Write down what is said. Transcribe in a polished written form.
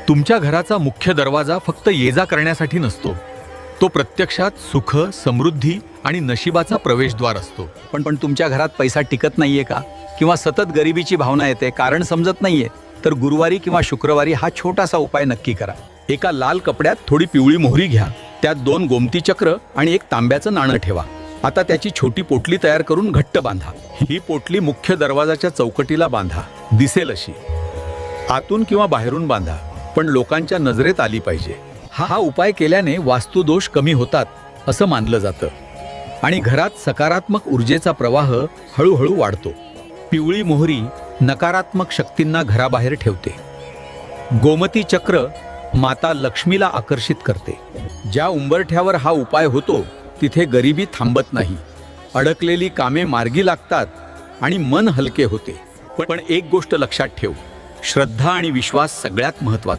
तुमच्या घराचा मुख्य दरवाजा फक्त ये-जा करण्यासाठी नसतो, तो प्रत्यक्षात सुख, समृद्धी आणि नशिबाचा प्रवेशद्वार असतो. पण तुमच्या घरात पैसा टिकत नाहीये का, किंवा सतत गरिबीची भावना येते, कारण समजत नाहीये, तर गुरुवारी किंवा शुक्रवारी हा छोटासा उपाय नक्की करा. एका लाल कपड्यात थोडी पिवळी मोहरी घ्या, त्यात 2 गोमती चक्र आणि 1 तांब्याचं नाणं ठेवा. आता त्याची छोटी पोटली तयार करून घट्ट बांधा. ही पोटली मुख्य दरवाजाच्या चौकटीला बांधा, दिसेल अशी. आतून किंवा बाहेरून बांधा, पण लोकांच्या नजरेत आली पाहिजे. हा उपाय केल्याने वास्तुदोष कमी होतात असं मानलं जातं आणि घरात सकारात्मक ऊर्जेचा प्रवाह हळूहळू वाढतो. पिवळी मोहरी नकारात्मक शक्तींना घराबाहेर ठेवते. गोमती चक्र माता लक्ष्मीला आकर्षित करते. ज्या उंबरठ्यावर हा उपाय होतो तिथे गरिबी थांबत नाही, अडकलेली कामे मार्गी लागतात आणि मन हलके होते. पण एक गोष्ट लक्षात ठेव, श्रद्धा आणि विश्वास सगळ्यात महत्त्वाचा.